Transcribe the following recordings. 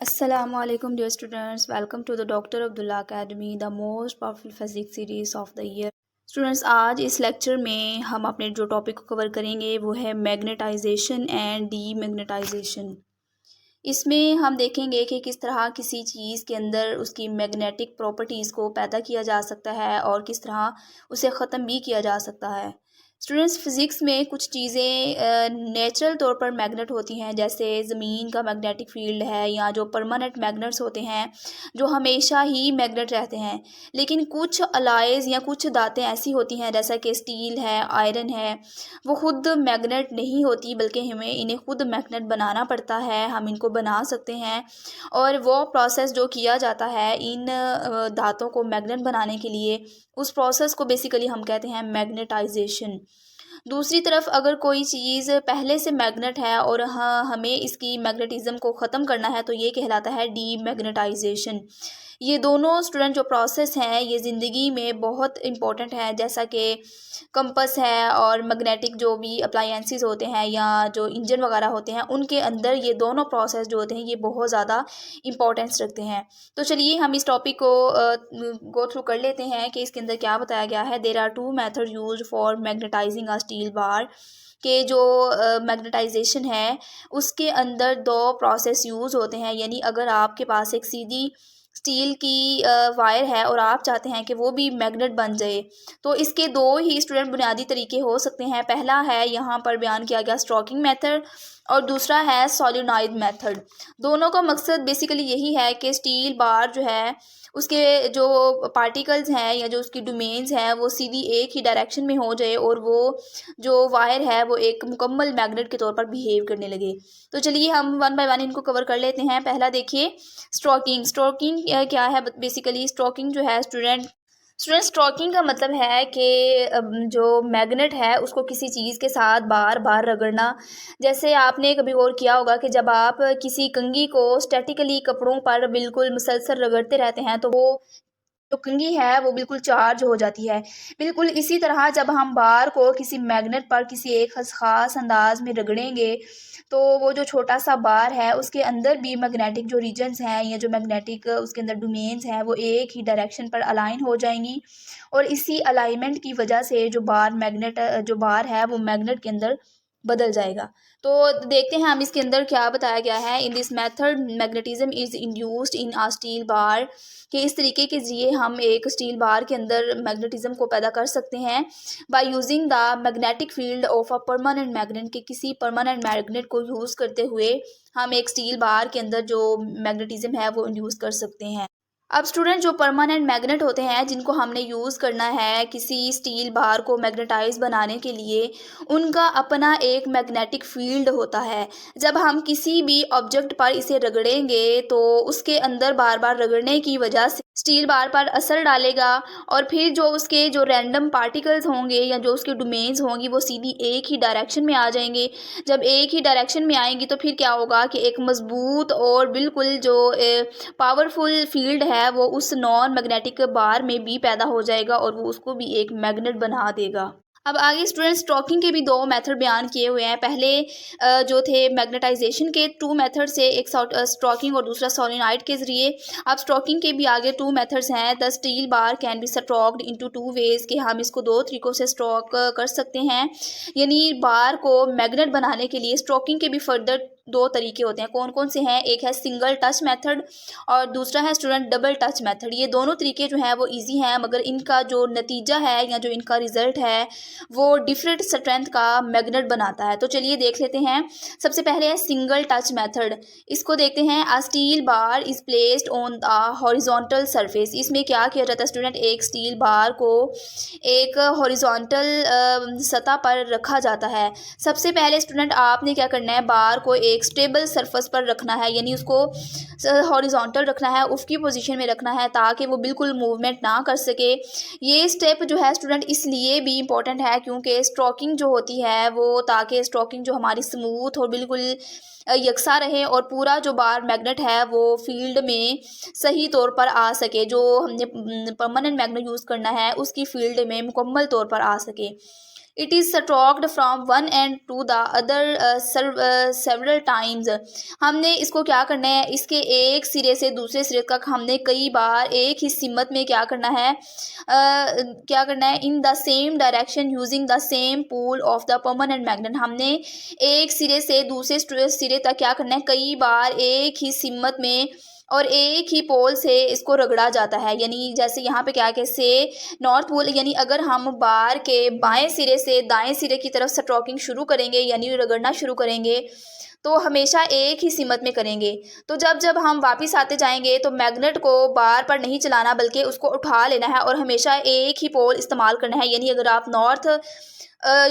Assalamualaikum dear students, welcome to the Dr. Abdullah Academy, the most powerful physics series of the year. Students, आज इस lecture में हम अपने जो topic को कवर करेंगे वो है मैग्नेटाइजेशन एंड डीमैग्नेटाइजेशन। इसमें हम देखेंगे कि किस तरह किसी चीज़ के अंदर उसकी मैग्नेटिक प्रॉपर्टीज़ को पैदा किया जा सकता है और किस तरह उसे ख़त्म भी किया जा सकता है। स्टूडेंट्स, फिज़िक्स में कुछ चीज़ें नेचुरल तौर पर मैग्नेट होती हैं, जैसे ज़मीन का मैग्नेटिक फील्ड है या जो परमानेंट मैग्नेट्स होते हैं जो हमेशा ही मैग्नेट रहते हैं। लेकिन कुछ अलॉयज़ या कुछ धातें ऐसी होती हैं जैसा कि स्टील है, आयरन है, वो ख़ुद मैग्नेट नहीं होती बल्कि हमें इन्हें ख़ुद मैग्नेट बनाना पड़ता है। हम इनको बना सकते हैं और वो प्रोसेस जो किया जाता है इन धातों को मैग्नेट बनाने के लिए, उस प्रोसेस को बेसिकली हम कहते हैं मैग्नेटाइजेशन। दूसरी तरफ अगर कोई चीज़ पहले से मैग्नेट है और हमें इसकी मैग्नेटिज़्म को ख़त्म करना है तो ये कहलाता है डीमैग्नेटाइजेशन। ये दोनों स्टूडेंट जो प्रोसेस हैं ये ज़िंदगी में बहुत इम्पोर्टेंट है, जैसा कि कंपस है और मैग्नेटिक जो भी अप्लायंसेस होते हैं या जो इंजन वगैरह होते हैं उनके अंदर ये दोनों प्रोसेस जो होते हैं ये बहुत ज़्यादा इम्पोर्टेंस रखते हैं। तो चलिए हम इस टॉपिक को गो थ्रू कर लेते हैं कि इसके अंदर क्या बताया गया है। There are two method used for magnetising a steel bar, के जो मैग्नेटाइजेशन है उसके अंदर दो प्रोसेस यूज़ होते हैं। यानी अगर आपके पास एक सीधी स्टील की वायर है और आप चाहते हैं कि वो भी मैग्नेट बन जाए, तो इसके दो ही स्टूडेंट बुनियादी तरीके हो सकते हैं। पहला है यहाँ पर बयान किया गया स्ट्रोकिंग मेथड और दूसरा है सोलेनॉइड मेथड। दोनों का मकसद बेसिकली यही है कि स्टील बार जो है उसके जो पार्टिकल्स हैं या जो उसकी डोमेन्स हैं वो सीधी एक ही डायरेक्शन में हो जाए और वो जो वायर है वो एक मुकम्मल मैग्नेट के तौर पर बिहेव करने लगे। तो चलिए हम वन बाय वन इनको कवर कर लेते हैं। पहला देखिए स्ट्रोकिंग क्या है। बेसिकली स्ट्रोकिंग जो है स्टूडेंट स्ट्रोकिंग का मतलब है कि जो मैग्नेट है उसको किसी चीज़ के साथ बार बार रगड़ना। जैसे आपने कभी गौर किया होगा कि जब आप किसी कंघी को स्टैटिकली कपड़ों पर बिल्कुल मुसलसल रगड़ते रहते हैं तो वो जो कंघी है वो बिल्कुल चार्ज हो जाती है। बिल्कुल इसी तरह जब हम बार को किसी मैग्नेट पर किसी एक ख़ास अंदाज में रगड़ेंगे तो वो जो छोटा सा बार है उसके अंदर भी मैग्नेटिक जो रीजन्स हैं या जो मैग्नेटिक उसके अंदर डोमेन्स हैं वो एक ही डायरेक्शन पर अलाइन हो जाएंगी और इसी अलाइनमेंट की वजह से जो बार है वो मैग्नेट के अंदर बदल जाएगा। तो देखते हैं हम इसके अंदर क्या बताया गया है। In this method magnetism is induced in a steel bar, कि इस तरीके के जरिए हम एक स्टील बार के अंदर मैग्नेटिज्म को पैदा कर सकते हैं by using the magnetic field of a permanent magnet, के किसी परमानेंट मैग्नेट को यूज़ करते हुए हम एक स्टील बार के अंदर जो मैग्नेटिज्म है वो इंड्यूस कर सकते हैं। अब स्टूडेंट जो परमानेंट मैग्नेट होते हैं जिनको हमने यूज़ करना है किसी स्टील बार को मैग्नेटाइज बनाने के लिए, उनका अपना एक मैग्नेटिक फील्ड होता है। जब हम किसी भी ऑब्जेक्ट पर इसे रगड़ेंगे तो उसके अंदर बार बार रगड़ने की वजह से स्टील बार पर असर डालेगा और फिर जो उसके जो रैंडम पार्टिकल्स होंगे या जो उसके डोमेन्स होंगी वो सीधी एक ही डायरेक्शन में आ जाएंगे। जब एक ही डायरेक्शन में आएंगी तो फिर क्या होगा कि एक मजबूत और बिल्कुल जो पावरफुल फील्ड है वो उस नॉन मैग्नेटिक बार में भी पैदा हो जाएगा और वो उसको भी एक मैग्नेट बना देगा। अब आगे स्टूडेंट स्ट्रोकिंग के भी दो मेथड बयान किए हुए हैं। पहले जो थे मैग्नेटाइजेशन के टू मेथड से, एक स्ट्रोकिंग और दूसरा सोलेनॉइड के जरिए। अब स्ट्रोकिंग के भी आगे टू मेथड्स हैं। The steel bar can be stroked into two ways, कि हम इसको दो तरीकों से स्ट्रोक कर सकते हैं। यानी बार को मैग्नेट बनाने के लिए स्ट्रोकिंग के भी फर्दर दो तरीके होते हैं। कौन कौन से हैं? एक है सिंगल टच मेथड और दूसरा है स्टूडेंट डबल टच मेथड। ये दोनों तरीके जो हैं वो इजी हैं, मगर इनका जो नतीजा है या जो इनका रिजल्ट है वो डिफरेंट स्ट्रेंथ का मैग्नेट बनाता है। तो चलिए देख लेते हैं। सबसे पहले है सिंगल टच मेथड। इसको देखते हैं। A steel bar is placed on the horizontal surface. इसमें क्या किया जाता है स्टूडेंट? एक स्टील बार को एक हॉरिजॉन्टल सतह पर रखा जाता है। सबसे पहले स्टूडेंट आपने क्या करना है, बार को एक स्टेबल सरफेस पर रखना है, यानी उसको हॉरिजॉन्टल रखना है, उसकी पोजीशन में रखना है ताकि वो बिल्कुल मूवमेंट ना कर सके। ये स्टेप जो है स्टूडेंट इसलिए भी इम्पोर्टेंट है क्योंकि स्ट्रोकिंग जो होती है वो, ताकि स्ट्रोकिंग जो हमारी स्मूथ और बिल्कुल यकसा रहे और पूरा जो बार मैग्नेट है वो फील्ड में सही तौर पर आ सके, जो हमने परमानेंट मैग्नेट यूज़ करना है उसकी फील्ड में मुकम्मल तौर पर आ सके। It is stroked from one end to the other several times. हमने इसको क्या करना है, इसके एक सिरे से दूसरे सिरे तक हमने कई बार एक ही सिमत में क्या करना है, in the same direction using the same pole of the permanent magnet. हमने एक सिरे से दूसरे सिरे तक क्या करना है, कई बार एक ही सिमत में और एक ही पोल से इसको रगड़ा जाता है। यानी जैसे यहाँ पे क्या कैसे नॉर्थ पोल, यानी अगर हम बार के बाएं सिरे से दाएं सिरे की तरफ स्ट्रोकिंग शुरू करेंगे यानी रगड़ना शुरू करेंगे तो हमेशा एक ही सिमत में करेंगे। तो जब जब हम वापस आते जाएंगे तो मैग्नेट को बार पर नहीं चलाना बल्कि उसको उठा लेना है और हमेशा एक ही पोल इस्तेमाल करना है। यानी अगर आप नॉर्थ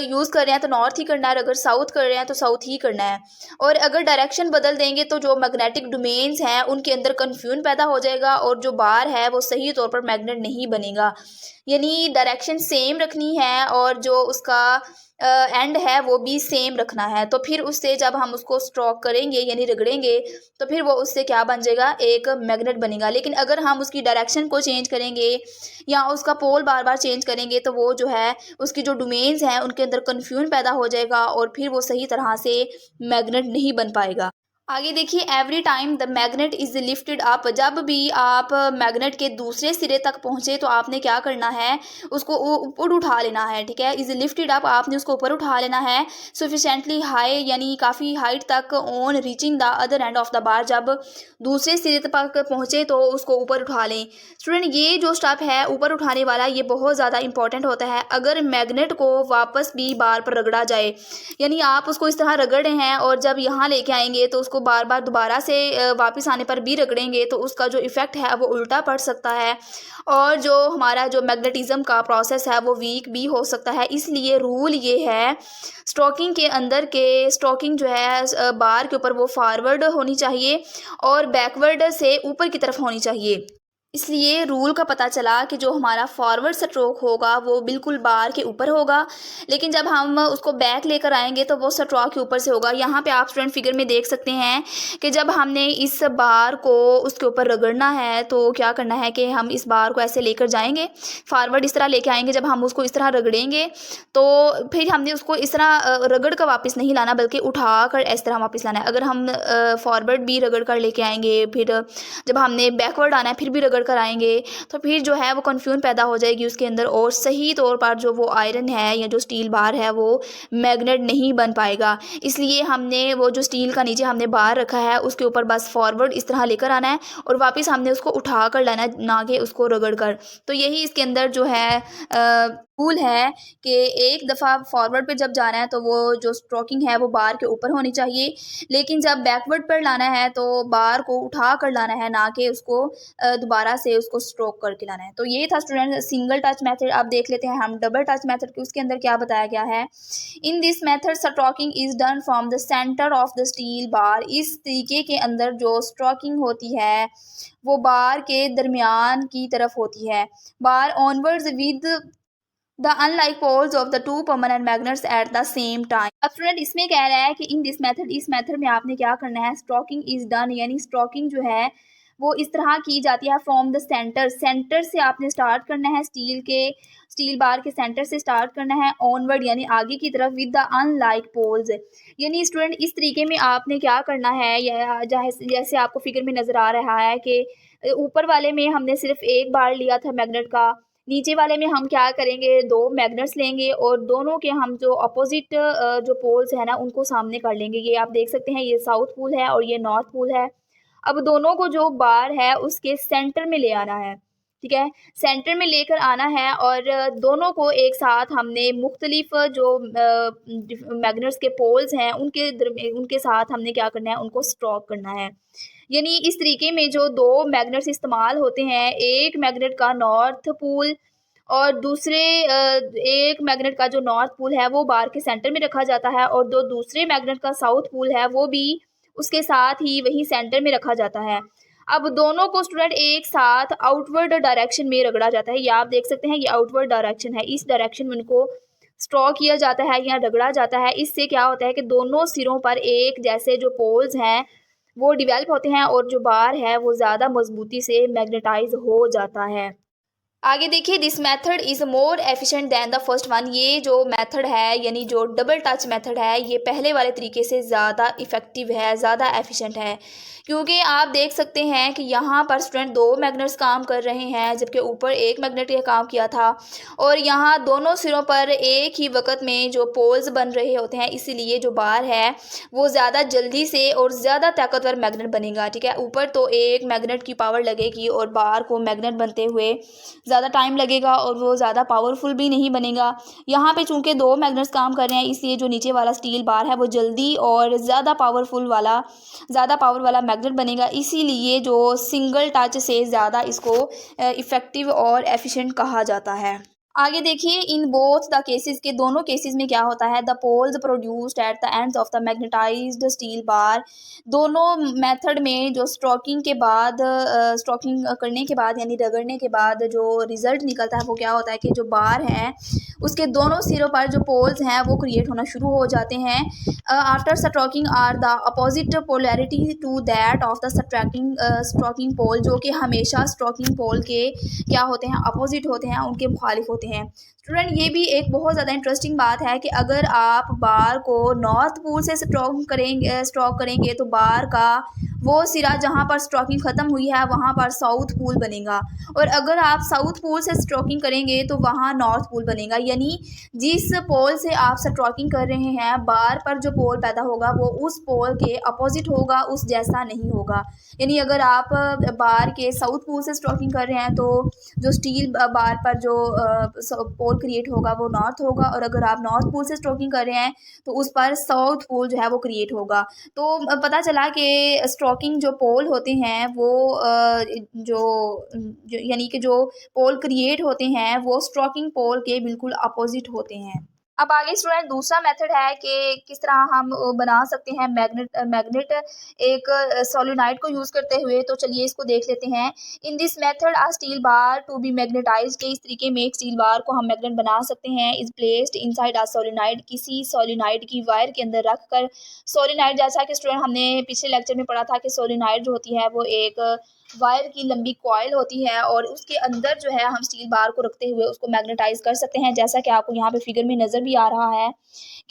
यूज़ कर रहे हैं तो नॉर्थ ही करना है, अगर साउथ कर रहे हैं तो साउथ ही करना है। और अगर डायरेक्शन बदल देंगे तो जो मैग्नेटिक डोमेन्स हैं उनके अंदर कन्फ्यूजन पैदा हो जाएगा और जो बार है वो सही तौर पर मैग्नेट नहीं बनेगा। यानी डायरेक्शन सेम रखनी है और जो उसका एंड है वो भी सेम रखना है। तो फिर उससे जब हम उसको स्ट्रोक करेंगे यानी रगड़ेंगे तो फिर वो उससे क्या बन जाएगा, एक मैग्नेट बनेगा। लेकिन अगर हम उसकी डायरेक्शन को चेंज करेंगे या उसका पोल बार बार चेंज करेंगे तो वो जो है उसकी जो डोमेन्स हैं उनके अंदर कन्फ्यूजन पैदा हो जाएगा और फिर वो सही तरह से मैग्नेट नहीं बन पाएगा। आगे देखिए, every time the magnet is lifted up. जब भी आप मैग्नेट के दूसरे सिरे तक पहुंचे तो आपने क्या करना है, उसको ऊपर उठा लेना है। ठीक है, इज लिफ्टेड अप, आपने उसको ऊपर उठा लेना है सफिशेंटली हाई, यानी काफ़ी हाइट तक on reaching the other end of the बार। जब दूसरे सिरे तक पहुंचे तो उसको ऊपर उठा लें। स्टूडेंट, ये जो स्टेप है ऊपर उठाने वाला ये बहुत ज़्यादा इंपॉर्टेंट होता है। अगर मैग्नेट को वापस भी बार पर रगड़ा जाए, यानी आप उसको इस तरह रगड़ रहे हैं और जब यहाँ लेके आएंगे तो उसको बार बार दोबारा से वापस आने पर भी रगड़ेंगे तो उसका जो इफ़ेक्ट है वो उल्टा पड़ सकता है और जो हमारा जो मैग्नेटिज्म का प्रोसेस है वो वीक भी हो सकता है। इसलिए रूल ये है, स्ट्रोकिंग के अंदर के स्ट्रोकिंग जो है बार के ऊपर वो फॉरवर्ड होनी चाहिए और बैकवर्ड से ऊपर की तरफ होनी चाहिए। इसलिए रूल का पता चला कि जो हमारा फॉरवर्ड स्ट्रोक होगा वो बिल्कुल बार के ऊपर होगा, लेकिन जब हम उसको बैक लेकर आएंगे तो वो स्ट्रोक के ऊपर से होगा। यहाँ पे आप स्टूडेंट फिगर में देख सकते हैं कि जब हमने इस बार को उसके ऊपर रगड़ना है तो क्या करना है कि हम इस बार को ऐसे लेकर जाएंगे, फॉरवर्ड इस तरह लेके आएंगे। जब हम उसको इस तरह रगड़ेंगे तो फिर हमने उसको इस तरह रगड़ कर वापस नहीं लाना बल्कि उठा कर इस तरह वापस लाना है। अगर हम फॉरवर्ड भी रगड़ कर लेके आएंगे, फिर जब हमने बैकवर्ड आना है फिर भी रगड़ कर आएंगे तो फिर जो है वो कन्फ्यूजन पैदा हो जाएगी उसके अंदर और सही तौर पर जो वो आयरन है या जो स्टील बार है वो मैग्नेट नहीं बन पाएगा। इसलिए हमने वो जो स्टील का नीचे हमने बार रखा है उसके ऊपर बस फॉरवर्ड इस तरह लेकर आना है और वापस हमने उसको उठा कर लाना है, ना कि उसको रगड़ कर। तो यही इसके अंदर जो है रूल है कि एक दफ़ा फॉरवर्ड पे जब जाना है तो वो जो स्ट्रोकिंग है वो बार के ऊपर होनी चाहिए, लेकिन जब बैकवर्ड पर लाना है तो बार को उठा कर लाना है, ना कि उसको दोबारा से उसको स्ट्रोक करके लाना है। तो ये था स्टूडेंट सिंगल टच मेथड। अब देख लेते हैं हम डबल टच मेथड के उसके अंदर क्या बताया गया है। In this method stroking is done from the centre of the steel बार। इस तरीके के अंदर जो स्ट्रोकिंग होती है वो बार के दरमियान की तरफ होती है, bar onwards with the unlike poles of the two permanent magnets at the same time. अब स्टूडेंट इसमें कह रहा है कि इन दिस मेथड, इस मेथड में आपने क्या करना है, स्ट्रोकिंग इज डन, यानी स्ट्रोकिंग जो है वो इस तरह की जाती है फ्रॉम द सेंटर, सेंटर से आपने स्टार्ट करना है, स्टील बार के सेंटर से स्टार्ट करना है ऑनवर्ड यानी आगे की तरफ विद द अनलाइक पोल्स। यानी स्टूडेंट इस तरीके में आपने क्या करना है, या जैसे आपको फिगर में नज़र आ रहा है कि ऊपर वाले में हमने सिर्फ एक बार लिया था मैग्नेट का, नीचे वाले में हम क्या करेंगे, दो मैग्नेट्स लेंगे और दोनों के हम जो अपोजिट जो पोल्स है ना उनको सामने कर लेंगे। ये आप देख सकते हैं, ये साउथ पोल है और ये नॉर्थ पोल है। अब दोनों को जो बार है उसके सेंटर में ले आना है, ठीक है, सेंटर में लेकर आना है और दोनों को एक साथ हमने मुख्तलिफ जो मैग्नेट्स के पोल्स हैं उनके साथ हमने क्या करना है, उनको स्ट्रोक करना है। यानी इस तरीके में जो दो मैग्नेट्स इस्तेमाल होते हैं, एक मैग्नेट का नॉर्थ पोल और दूसरे एक मैग्नेट का जो नॉर्थ पोल है वो बार के सेंटर में रखा जाता है और जो दूसरे मैग्नेट का साउथ पोल है वो भी उसके साथ ही वही सेंटर में रखा जाता है। अब दोनों को स्टूडेंट एक साथ आउटवर्ड डायरेक्शन में रगड़ा जाता है। ये आप देख सकते हैं, ये आउटवर्ड डायरेक्शन है, इस डायरेक्शन में उनको स्ट्रोक किया जाता है या रगड़ा जाता है। इससे क्या होता है कि दोनों सिरों पर एक जैसे जो पोल्स हैं वो डिवेल्प होते हैं और जो बार है वो ज़्यादा मजबूती से मैग्नेटाइज हो जाता है। आगे देखिए, this method is more efficient than the first one. ये जो मेथड है यानी जो डबल टच मेथड है, ये पहले वाले तरीके से ज़्यादा इफ़ेक्टिव है, ज़्यादा एफिशिएंट है, क्योंकि आप देख सकते हैं कि यहाँ पर स्टूडेंट दो मैग्नेट्स काम कर रहे हैं, जबकि ऊपर एक मैग्नेट ये काम किया था, और यहाँ दोनों सिरों पर एक ही वक्त में जो पोल्स बन रहे होते हैं, इसीलिए जो बार है वो ज़्यादा जल्दी से और ज़्यादा ताकतवर मैग्नेट बनेगा। ठीक है, ऊपर तो एक मैग्नेट की पावर लगेगी और बार को मैग्नेट बनते हुए ज़्यादा टाइम लगेगा और वो ज़्यादा पावरफुल भी नहीं बनेगा। यहाँ पे चूंकि दो मैग्नेट्स काम कर रहे हैं, इसलिए जो नीचे वाला स्टील बार है वो जल्दी और ज़्यादा पावर वाला मैग्नेट बनेगा। इसीलिए जो सिंगल टच से ज़्यादा इसको इफ़ेक्टिव और एफिशिएंट कहा जाता है। आगे देखिए, इन बोथ द केसेस के दोनों केसेस में क्या होता है, the poles produced at the ends of the magnetised steel bar. दोनों मेथड में जो स्ट्रोकिंग के बाद स्ट्रोकिंग करने के बाद यानी रगड़ने के बाद जो रिजल्ट निकलता है वो क्या होता है कि जो बार है उसके दोनों सिरों पर जो पोल्स हैं वो क्रिएट होना शुरू हो जाते हैं। After stroking are the opposite polarity to that of the stroking pole, जो कि हमेशा स्ट्रोकिंग पोल के क्या होते हैं, अपोजिट होते हैं, उनके मुखालिफ होते हैं। स्टूडेंट, ये भी एक बहुत ज़्यादा इंटरेस्टिंग बात है कि अगर आप बार को नॉर्थ पोल से स्ट्रोक करेंगे तो बार का वो सिरा जहाँ पर स्ट्रोकिंग ख़त्म हुई है वहाँ पर साउथ पोल बनेगा, और अगर आप साउथ पोल से स्ट्रोकिंग करेंगे तो वहाँ नॉर्थ पोल बनेगा। यानी जिस पोल से आप स्ट्रोकिंग कर रहे हैं, बार पर जो पोल पैदा होगा वो उस पोल के अपोजिट होगा, उस जैसा नहीं होगा। यानी अगर आप बार के साउथ पोल से स्ट्रोकिंग कर रहे हैं तो जो स्टील बार पर जो पोल क्रिएट होगा वो नॉर्थ होगा, और अगर आप नॉर्थ पोल से स्ट्रोकिंग कर रहे हैं तो उस पर साउथ पोल जो है वो क्रिएट होगा। तो पता चला कि स्ट्रोकिंग जो पोल होते हैं वो यानी कि जो पोल क्रिएट होते हैं वो स्ट्रोकिंग पोल के बिल्कुल अपोजिट होते हैं। अब आगे स्टूडेंट दूसरा मेथड है कि किस तरह हम बना सकते हैं मैग्नेट एक सोलेनोइड को यूज़ करते हुए। तो चलिए इसको देख लेते हैं। In this method a steel bar to be magnetised, इस तरीके में एक स्टील बार को हम मैग्नेट बना सकते हैं। Is placed inside a solenoid, किसी सोलेनोइड की वायर के अंदर रख कर। सोलेनोइड, जैसा कि स्टूडेंट हमने पिछले लेक्चर में पढ़ा था कि सोलेनोइड जो होती है वो एक वायर की लंबी कॉइल होती है, और उसके अंदर जो है हम स्टील बार को रखते हुए उसको मैग्नेटाइज कर सकते हैं, जैसा कि आपको यहाँ पे फिगर में नज़र भी आ रहा है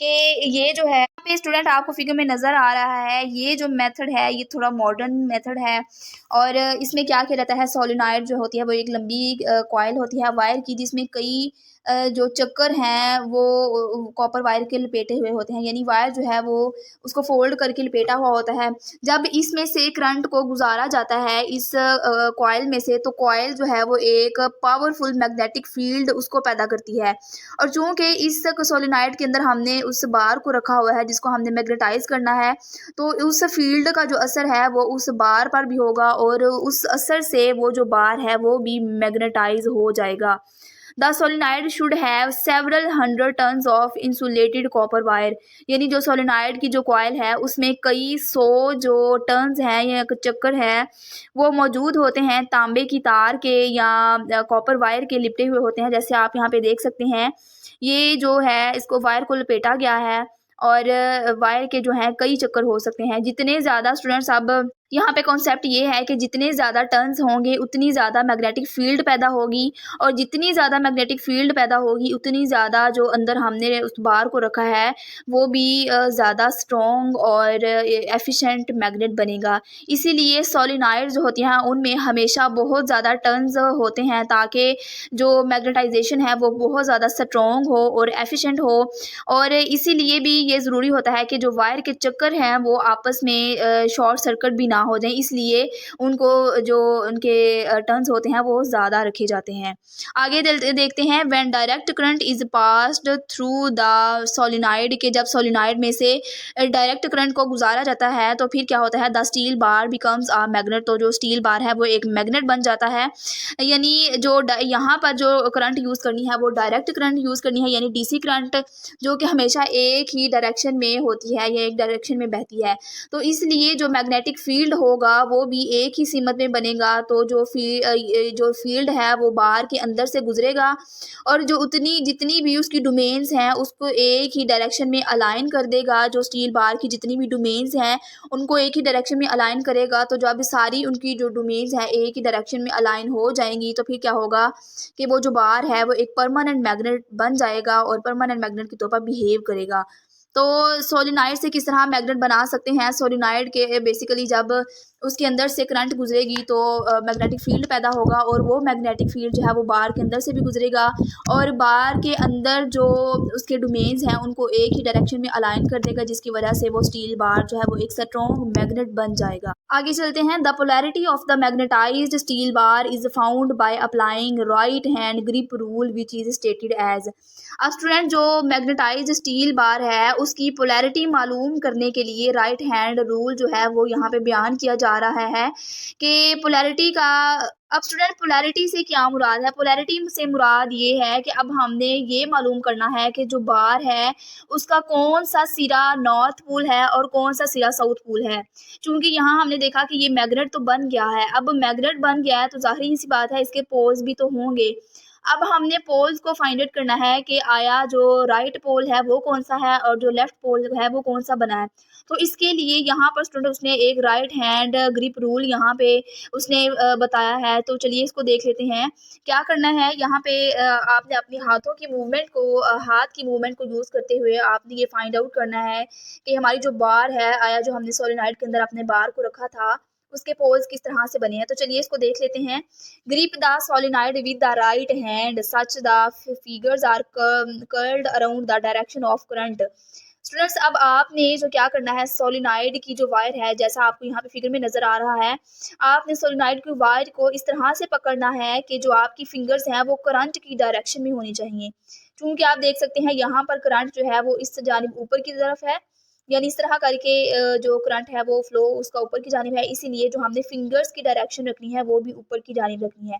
कि ये जो है यहाँ पे स्टूडेंट आपको फिगर में नज़र आ रहा है। ये जो मेथड है ये थोड़ा मॉडर्न मेथड है, और इसमें क्या किया जाता है, सोलेनोइड जो होती है वो एक लंबी कॉइल होती है वायर की, जिसमें कई जो चक्कर हैं वो कॉपर वायर के लपेटे हुए होते हैं। यानी वायर जो है वो उसको फोल्ड करके लपेटा हुआ होता है। जब इसमें से करंट को गुजारा जाता है इस कॉइल में से, तो कॉइल जो है वो एक पावरफुल मैग्नेटिक फील्ड उसको पैदा करती है। और चूंकि इस सोलेनोइड के अंदर हमने उस बार को रखा हुआ है जिसको हमने मैग्नेटाइज करना है, तो उस फील्ड का जो असर है वो उस बार पर भी होगा, और उस असर से वो जो बार है वो भी मैग्नेटाइज हो जाएगा। The solenoid should have several 100 tons of insulated copper wire. यानी जो सोलेनोइड की जो कॉइल है उसमें कई 100 जो टर्न्स हैं या चक्कर है वो मौजूद होते हैं, तांबे की तार के या कॉपर वायर के लिपटे हुए होते हैं। जैसे आप यहाँ पे देख सकते हैं, ये जो है इसको वायर को लपेटा गया है, और वायर के जो हैं कई चक्कर हो सकते हैं। जितने ज़्यादा स्टूडेंट्स, अब यहाँ पे कॉन्सेप्ट ये है कि जितने ज़्यादा टर्न्स होंगे उतनी ज़्यादा मैग्नेटिक फील्ड पैदा होगी, और जितनी ज़्यादा मैग्नेटिक फील्ड पैदा होगी उतनी ज़्यादा जो अंदर हमने उस बार को रखा है वो भी ज़्यादा स्ट्रॉन्ग और एफिशिएंट मैग्नेट बनेगा। इसीलिए सोलेनोइड जो होती हैं उनमें हमेशा बहुत ज़्यादा टर्न्स होते हैं, ताकि जो मैग्नेटाइजेशन है वो बहुत ज़्यादा स्ट्रॉन्ग हो और एफिशिएंट हो। और इसीलिए भी ये ज़रूरी होता है कि जो वायर के चक्कर हैं वो आपस में शॉर्ट सर्किट भी ना हो जाए, इसलिए उनको जो उनके टर्न्स होते हैं वो ज़्यादा रखे जाते हैं। आगे देखते हैं, when direct current is passed through the solenoid, के जब सोलेनोइड में से डायरेक्ट करंट को गुजारा जाता है तो फिर क्या होता है, the steel bar becomes a magnet. तो जो स्टील बार है वो एक मैग्नेट बन जाता है। यानी जो यहाँ पर जो करंट यूज़ करनी है वो डायरेक्ट करंट यूज़ करनी है, यानी डीसी करंट, जो कि हमेशा एक ही डायरेक्शन में होती है या एक डायरेक्शन में बहती है। तो इसलिए जो मैग्नेटिक फील्ड फील्ड होगा वो भी एक ही सीमत में बनेगा, तो जो फील्ड है वो बार के अंदर से गुजरेगा और जो उतनी जितनी भी उसकी डोमेन्स हैं उसको एक ही डायरेक्शन में अलाइन कर देगा। जो स्टील बार की जितनी भी डोमेन्स हैं उनको एक ही डायरेक्शन में अलाइन करेगा। तो जब सारी उनकी जो डोमेन्स हैं एक ही डायरेक्शन में अलाइन हो जाएंगी तो फिर क्या होगा कि वो जो बार है वो एक परमानेंट मैग्नेट बन जाएगा और परमानेंट मैग्नेट के तौर पर बिहेव करेगा। तो सोलेनाइड से किस तरह मैग्नेट बना सकते हैं? सोलेनाइड के बेसिकली जब उसके अंदर से करंट गुजरेगी तो मैग्नेटिक फील्ड पैदा होगा और वो मैग्नेटिक फील्ड जो है वो बार के अंदर से भी गुजरेगा और बार के अंदर जो उसके डोमेन्स हैं उनको एक ही डायरेक्शन में अलाइन कर देगा, जिसकी वजह से वो स्टील बार जो है वो एक स्ट्रॉन्ग मैग्नेट बन जाएगा। आगे चलते हैं। The polarity of the magnetised steel bar is found by applying right hand grip rule which is stated as. अब स्टूडेंट जो मैग्नेटाइज्ड स्टील बार है उसकी पोलैरिटी मालूम करने के लिए राइट हैंड रूल जो है वो यहाँ पे बयान किया जा रहा है कि पोलैरिटी का। अब स्टूडेंट पोलैरिटी से क्या मुराद है? पोलैरिटी से मुराद ये है कि अब हमने ये मालूम करना है कि जो बार है उसका कौन सा सिरा नॉर्थ पोल है और कौन सा सिरा साउथ पोल है। क्योंकि यहाँ हमने देखा कि ये मैग्नेट तो बन गया है, अब मैग्नेट बन गया है तो जाहिर सी बात है इसके पोल्स भी तो होंगे। अब हमने पोल्स को फाइंड आउट करना है कि आया जो राइट पोल है वो कौन सा है और जो लेफ्ट पोल है वो कौन सा बना है। तो इसके लिए यहाँ पर स्टूडेंट उसने एक राइट हैंड ग्रिप रूल यहाँ पे उसने बताया है। तो चलिए इसको देख लेते हैं। क्या करना है यहाँ पे आपने अपनी हाथों की मूवमेंट को हाथ की मूवमेंट को यूज़ करते हुए आपने ये फाइंड आउट करना है कि हमारी जो बार है आया जो हमने सोलेनाइड के अंदर अपने बार को रखा था उसके पोल्स किस तरह से बने हैं। तो चलिए इसको देख लेते हैं। Grip the solenoid with the right hand such the figures are curled around the direction of current. Students अब आपने जो क्या करना है सोलेनाइड की जो वायर है जैसा आपको यहाँ पे फिगर में नजर आ रहा है, आपने सोलेनाइड की वायर को इस तरह से पकड़ना है कि जो आपकी फिंगर्स हैं वो करंट की डायरेक्शन में होनी चाहिए। क्योंकि आप देख सकते हैं यहाँ पर करंट जो है वो इस जानिब ऊपर की तरफ है, यानी इस तरह करके जो करंट है वो फ्लो उसका ऊपर की जानिब है, इसीलिए जो हमने फिंगर्स की डायरेक्शन रखनी है वो भी ऊपर की जानिब रखनी है।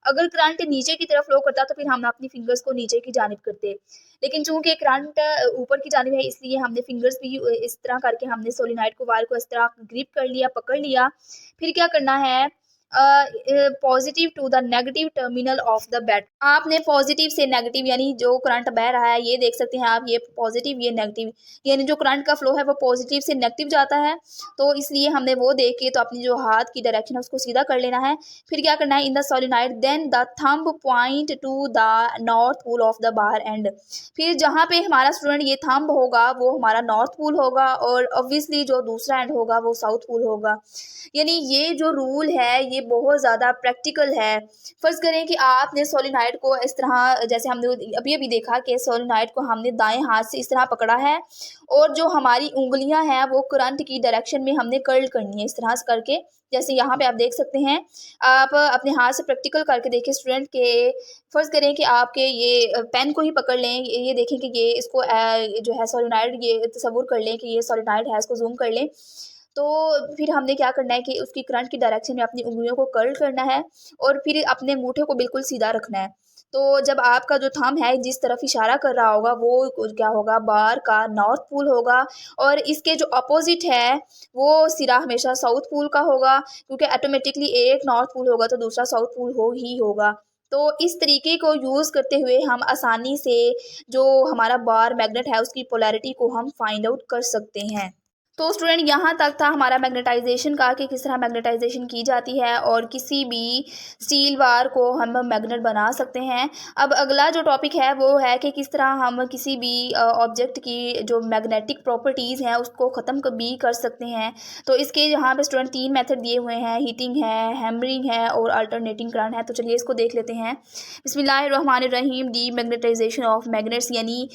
अगर करंट नीचे की तरफ फ्लो करता तो फिर हम अपनी फिंगर्स को नीचे की जानिब करते, लेकिन चूंकि करंट ऊपर की जानिब है इसलिए हमने फिंगर्स भी इस तरह करके हमने सोलेनाइड को वायर को इस तरह ग्रिप कर लिया, पकड़ लिया। फिर क्या करना है positive to the negative terminal of the bat. आपने पॉजिटिव से नेगेटिव यानी जो करंट बह रहा है ये देख सकते हैं आप, ये पॉजिटिव ये नेगेटिव, यानी जो करंट का फ्लो है वो पॉजिटिव से नेगेटिव जाता है। तो इसलिए हमने वो देख के तो अपनी जो हाथ की डायरेक्शन है उसको सीधा कर लेना है। फिर क्या करना है in the solenoid then the thumb point to the north pole of the bar end. फिर जहाँ पे हमारा स्टूडेंट ये थंब होगा वो हमारा नॉर्थ पोल होगा और ऑब्वियसली जो दूसरा एंड होगा वो साउथ पोल होगा। यानी ये जो रूल है ये बहुत ज़्यादा प्रैक्टिकल है। फ़र्ज़ करें कि आपने सोलेनाइड को इस तरह जैसे हमने अभी अभी देखा कि सोलेनाइड को हमने दाएं हाथ से इस तरह पकड़ा है और जो हमारी उंगलियां हैं वो करंट की डायरेक्शन में हमने कर्ल करनी है इस तरह से करके, जैसे यहाँ पे आप देख सकते हैं। आप अपने हाथ से प्रैक्टिकल करके देखिए स्टूडेंट के। फ़र्ज़ करें कि आपके ये पेन को ही पकड़ लें, ये देखें कि ये इसको जो है सोलेनाइड ये तस्वुर कर लें कि ये सोलेनाइड है, इसको जूम कर लें। तो फिर हमने क्या करना है कि उसकी करंट की डायरेक्शन में अपनी उंगलियों को कर्ल करना है और फिर अपने अंगूठे को बिल्कुल सीधा रखना है। तो जब आपका जो थंब है जिस तरफ इशारा कर रहा होगा वो क्या होगा बार का नॉर्थ पोल होगा और इसके जो अपोजिट है वो सिरा हमेशा साउथ पोल का होगा, क्योंकि ऑटोमेटिकली एक नॉर्थ पोल होगा तो दूसरा साउथ पोल हो ही होगा। तो इस तरीके को यूज़ करते हुए हम आसानी से जो हमारा बार मैग्नेट है उसकी पोलैरिटी को हम फाइंड आउट कर सकते हैं। तो स्टूडेंट यहाँ तक था हमारा मैग्नेटाइजेशन का कि किस तरह मैग्नेटाइजेशन की जाती है और किसी भी स्टील बार को हम मैग्नेट बना सकते हैं। अब अगला जो टॉपिक है वो है कि किस तरह हम किसी भी ऑब्जेक्ट की जो मैग्नेटिक प्रॉपर्टीज़ हैं उसको ख़त्म भी कर सकते हैं। तो इसके यहाँ पे स्टूडेंट 3 मेथड दिए हुए हैं, हीटिंग है, हैमरिंग है और अल्टरनेटिंग करंट है। तो चलिए इसको देख लेते हैं। बिस्मिल्लाहिर्रहमानिर्रहीम। डी मैग्नेटाइजेशन ऑफ मैग्नेट्स, यानी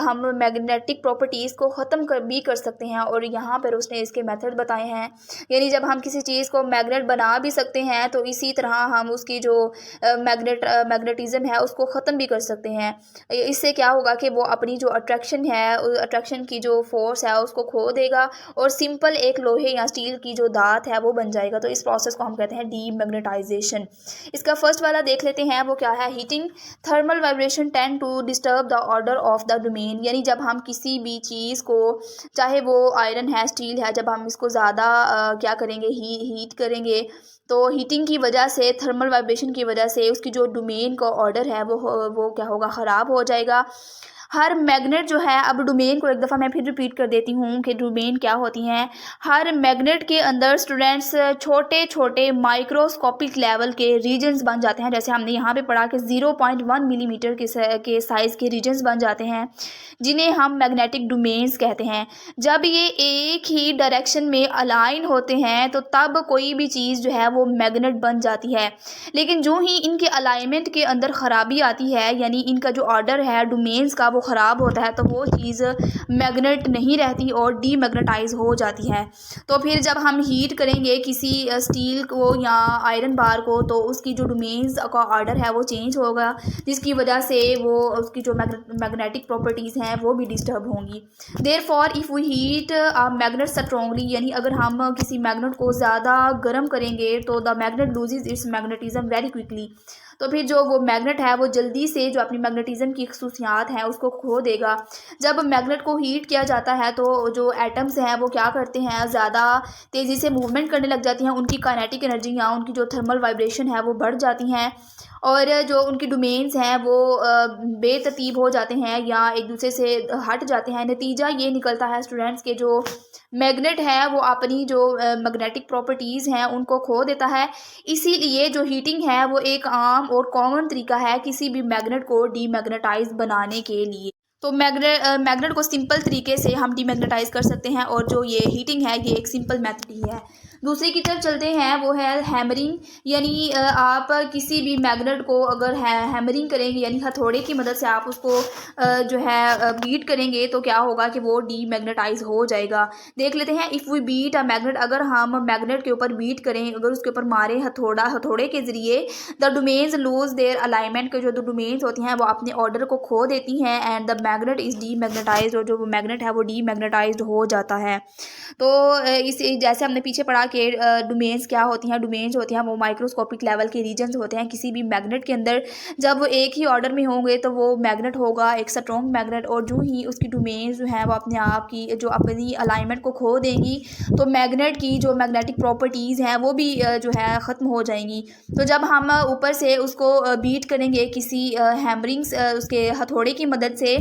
हम मैग्नेटिक प्रॉपर्टीज़ को ख़त्म भी कर सकते हैं और यहाँ पर उसने इसके मेथड बताए हैं। यानी जब हम किसी चीज़ को मैग्नेट बना भी सकते हैं तो इसी तरह हम उसकी जो मैग्नेटिज्म है उसको ख़त्म भी कर सकते हैं। इससे क्या होगा कि वो अपनी जो अट्रैक्शन है अट्रैक्शन की जो फोर्स है उसको खो देगा और सिंपल एक लोहे या स्टील की जो दात है वो बन जाएगा। तो इस प्रोसेस को हम कहते हैं डीमैग्नेटाइजेशन। इसका फर्स्ट वाला देख लेते हैं, वो क्या है? Heating. Thermal vibration tend to disturb the order of the domain. यानी जब हम किसी भी चीज़ को, चाहे वो आयरन आयरन है, स्टील है, जब हम इसको ज़्यादा क्या करेंगे, हीट करेंगे तो हीटिंग की वजह से, थर्मल वाइब्रेशन की वजह से उसकी जो डोमेन का ऑर्डर है वो क्या होगा, ख़राब हो जाएगा। हर मैग्नेट जो है, अब डोमेन को एक दफ़ा मैं फिर रिपीट कर देती हूँ कि डोमेन क्या होती हैं। हर मैग्नेट के अंदर स्टूडेंट्स छोटे छोटे माइक्रोस्कोपिक लेवल के रीजन्स बन जाते हैं। जैसे हमने यहाँ पे पढ़ा कि 0.1 मिलीमीटर के साइज़ के रीजन्स बन जाते हैं, जिन्हें हम मैग्नेटिक डोमेन्स कहते हैं। जब ये एक ही डायरेक्शन में अलाइन होते हैं तो तब कोई भी चीज़ जो है वो मैग्नेट बन जाती है। लेकिन जो ही इनके अलाइनमेंट के अंदर ख़राबी आती है, यानी इनका जो ऑर्डर है डोमेन्स का वो ख़राब होता है, तो वो चीज़ मैग्नेट नहीं रहती और डीमैग्नेटाइज हो जाती है। तो फिर जब हम हीट करेंगे किसी स्टील को या आयरन बार को, तो उसकी जो डोमेन्स का ऑर्डर है वो चेंज होगा, जिसकी वजह से वो उसकी जो मैग्नेटिक प्रॉपर्टीज़ हैं वो भी डिस्टर्ब होंगी। Therefore if we heat a magnet strongly, यानी अगर हम किसी मैग्नेट को ज़्यादा गर्म करेंगे तो the magnet loses it's magnetism very quickly. तो फिर जो वो मैग्नेट है वो जल्दी से जो अपनी मैग्नेटिज्म की खसूसियात हैं उसको खो देगा। जब मैग्नेट को हीट किया जाता है तो जो एटम्स हैं वो क्या करते हैं, ज़्यादा तेज़ी से मूवमेंट करने लग जाती हैं, उनकी काइनेटिक एनर्जी या उनकी जो थर्मल वाइब्रेशन है वो बढ़ जाती हैं, और जो उनकी डोमेन्स हैं वो बेतरतीब हो जाते हैं या एक दूसरे से हट जाते हैं। नतीजा ये निकलता है स्टूडेंट्स के जो मैग्नेट है वो अपनी जो मैग्नेटिक प्रॉपर्टीज़ हैं उनको खो देता है। इसीलिए जो हीटिंग है वो एक आम और कॉमन तरीका है किसी भी मैग्नेट को डीमैग्नेटाइज बनाने के लिए। तो मैग्नेट को सिंपल तरीके से हम डीमैग्नेटाइज कर सकते हैं, और जो ये हीटिंग है ये एक सिंपल मेथड ही है। दूसरी की तरफ चलते हैं, वो है हैमरिंग। यानी आप किसी भी मैग्नेट को अगर हैमरिंग करेंगे, यानी हथौड़े की मदद से आप उसको जो है बीट करेंगे तो क्या होगा कि वो डीमैग्नेटाइज हो जाएगा। देख लेते हैं, if we beat a magnet, अगर हम मैग्नेट के ऊपर बीट करें, अगर उसके ऊपर मारे हथौड़े के ज़रिए, the domains lose their alignment, के जो डोमेन्स होती हैं वो अपने ऑर्डर को खो देती हैं, एंड द मैग्नेट इज़ डीमैग्नेटाइज्ड, और जो मैग्नेट है वो डीमैग्नेटाइज्ड हो जाता है। तो इस जैसे हमने पीछे पढ़ा कि डोमेन्स क्या होती हैं, डोमेन्स होती हैं वो माइक्रोस्कोपिक लेवल के रीजन्स होते हैं किसी भी मैग्नेट के अंदर। जब वो एक ही ऑर्डर में होंगे तो वो मैग्नेट होगा एक स्ट्रॉन्ग मैग्नेट, और जो ही उसकी डोमेन्स जो हैं वो अपने आप की जो अपनी अलाइनमेंट को खो देंगी तो मैग्नेट की जो मैग्नेटिक प्रॉपर्टीज़ हैं वो भी जो है ख़त्म हो जाएंगी। तो जब हम ऊपर से उसको बीट करेंगे किसी हैमरिंग्स उसके हथौड़े की मदद से,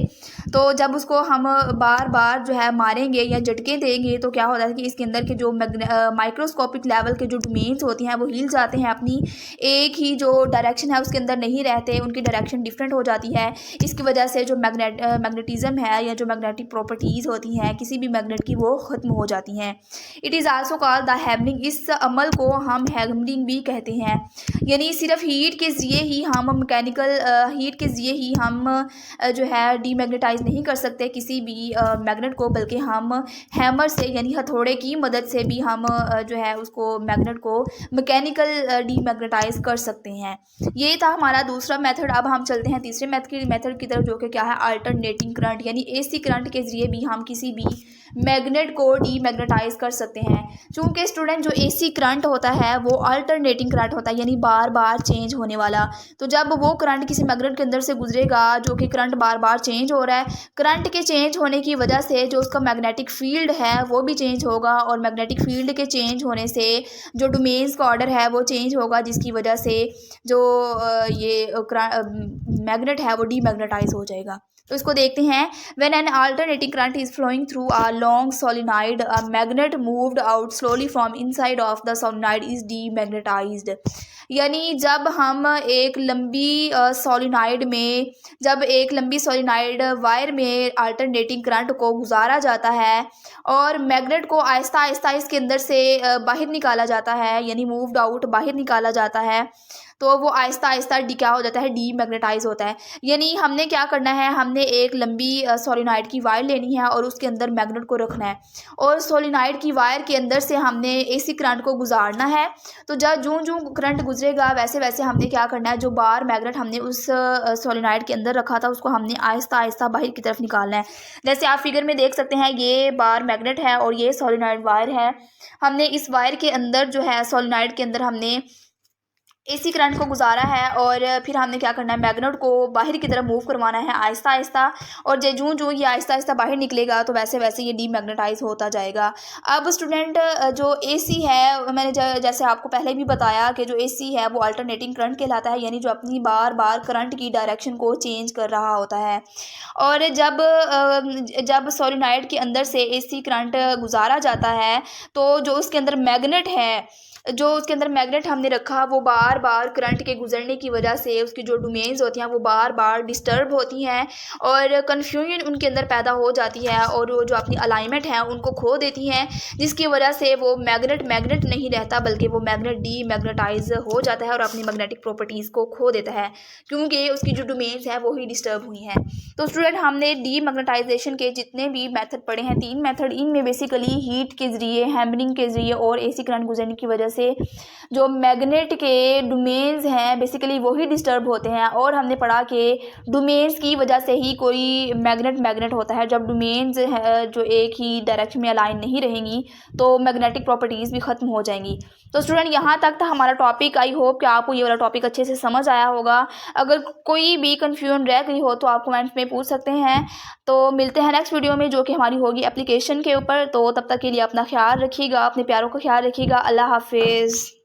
तो जब उसको हम बार बार जो है मारेंगे या झटके देंगे तो क्या होता है कि इसके अंदर के जो माइक्रोस्कोपिक लेवल के जो डोमेन्स होती हैं वो हिल जाते हैं, अपनी एक ही जो डायरेक्शन है उसके अंदर नहीं रहते, उनकी डायरेक्शन डिफरेंट हो जाती है। इसकी वजह से जो मैग्नेटिज्म है या जो मैग्नेटिक प्रॉपर्टीज़ होती हैं किसी भी मैग्नेट की वो ख़त्म हो जाती हैं। It is also called the hammering, इस अमल को हम हैमरिंग भी कहते हैं। यानी सिर्फ हीट के ज़रिए ही हम मैकेनिकल हीट के ज़रिए ही हम जो है डीमैग्नेटाइज नहीं कर सकते किसी भी मैग्नेट को, बल्कि हम हैमर से यानी हथौड़े की मदद से भी हम जो है उसको मैग्नेट को मैकेनिकल डीमैग्नेटाइज कर सकते हैं। ये था हमारा दूसरा मेथड। अब हम चलते हैं तीसरे मेथड की तरफ, जो कि क्या है, अल्टरनेटिंग करंट, यानी एसी करंट के ज़रिए भी हम किसी भी मैग्नेट को डीमैग्नेटाइज कर सकते हैं। चूँकि स्टूडेंट जो एसी करंट होता है वो अल्टरनेटिंग करंट होता है, यानी बार बार चेंज होने वाला। तो जब वो करंट किसी मैग्नेट के अंदर से गुजरेगा, जो कि करंट बार बार चेंज हो रहा है, करंट के चेंज होने की वजह से जो उसका मैग्नेटिक फील्ड है वो भी चेंज होगा, और मैग्नेटिक फील्ड के चेंज होने से जो डोमेन्स का ऑर्डर है वो चेंज होगा, जिसकी वजह से जो ये मैग्नेट है वो डीमैग्नेटाइज हो जाएगा। तो इसको देखते हैं। When an alternating current is flowing through a long solenoid, a magnet moved out slowly from inside of the solenoid is demagnetized. यानी जब हम एक लंबी सोलेनॉइड में, जब एक लंबी सोलेनॉइड वायर में अल्टरनेटिंग करंट को गुजारा जाता है और मैग्नेट को आहिस्ता आहिस्ता इसके अंदर से बाहर निकाला जाता है, यानी मूव्ड आउट बाहर निकाला जाता है, तो वो आहिस्ता आहिस्ता क्या हो जाता है, डीमैग्नेटाइज होता है। यानी हमने क्या करना है, हमने एक लंबी सोलेनॉइड की वायर लेनी है और उसके अंदर मैग्नेट को रखना है, और सोलेनॉइड की वायर के अंदर से हमने एसी करंट को गुजारना है। तो जब जूं जूं करंट गुजरेगा वैसे वैसे हमने क्या करना है, जो बार मैग्नेट हमने उस सोलेनॉइड के अंदर रखा था उसको हमने आहिस्ता आहिस्ता बाहर की तरफ निकालना है। जैसे आप फिगर में देख सकते हैं, ये बार मैग्नेट है और ये सोलेनॉइड वायर है। हमने इस वायर के अंदर जो है सोलेनॉइड के अंदर हमने एसी करंट को गुजारा है और फिर हमने क्या करना है, मैग्नेट को बाहर की तरफ मूव करवाना है आहिस्ता आहिस्ता, और जूँ जूँ ये आहिस्ता आहिस्ता बाहर निकलेगा तो वैसे वैसे ये डीमैग्नेटाइज होता जाएगा। अब स्टूडेंट जो एसी है, मैंने जैसे आपको पहले भी बताया कि जो एसी है वो अल्टरनेटिंग करंट कहलाता है, यानी जो अपनी बार बार करंट की डायरेक्शन को चेंज कर रहा होता है। और जब सोलेनॉइड के अंदर से एसी करंट गुजारा जाता है तो जो उसके अंदर मैग्नेट है, जो उसके अंदर मैग्नेट हमने रखा, वो बार बार करंट के गुजरने की वजह से उसकी जो डोमेन्स होती हैं वो बार बार डिस्टर्ब होती हैं और कन्फ्यूजन उनके अंदर पैदा हो जाती है और वो जो अपनी अलाइनमेंट है उनको खो देती हैं, जिसकी वजह से वो मैग्नेट मैग्नेट नहीं रहता बल्कि वो मैग्नेट डीमैग्नेटाइज हो जाता है और अपनी मैग्नेटिक प्रॉपर्टीज़ को खो देता है, क्योंकि उसकी जो डोमेन्स हैं वही डिस्टर्ब हुई हैं। तो स्टूडेंट हमने डीमैग्नेटाइजेशन के जितने भी मेथड पढ़े हैं, 3 मेथड, इनमें बेसिकली हीट के ज़रिए, हैमरिंग के ज़रिए और एसी करंट गुजरने की वजह से जो मैग्नेट के डोमेन्स हैं बेसिकली वही डिस्टर्ब होते हैं। और हमने पढ़ा कि डोमेन्स की वजह से ही कोई मैग्नेट होता है। जब डोमेन्स जो एक ही डायरेक्शन में अलाइन नहीं रहेंगी तो मैग्नेटिक प्रॉपर्टीज़ भी ख़त्म हो जाएंगी। तो स्टूडेंट यहाँ तक था हमारा टॉपिक। आई होप कि आपको ये वाला टॉपिक अच्छे से समझ आया होगा। अगर कोई भी कन्फ्यूजन रह गई हो तो आप कमेंट्स में पूछ सकते हैं। तो मिलते हैं नेक्स्ट वीडियो में जो कि हमारी होगी एप्लीकेशन के ऊपर। तो तब तक के लिए अपना ख्याल रखिएगा, अपने प्यारों का ख्याल रखिएगा। अल्लाह हाफिज़।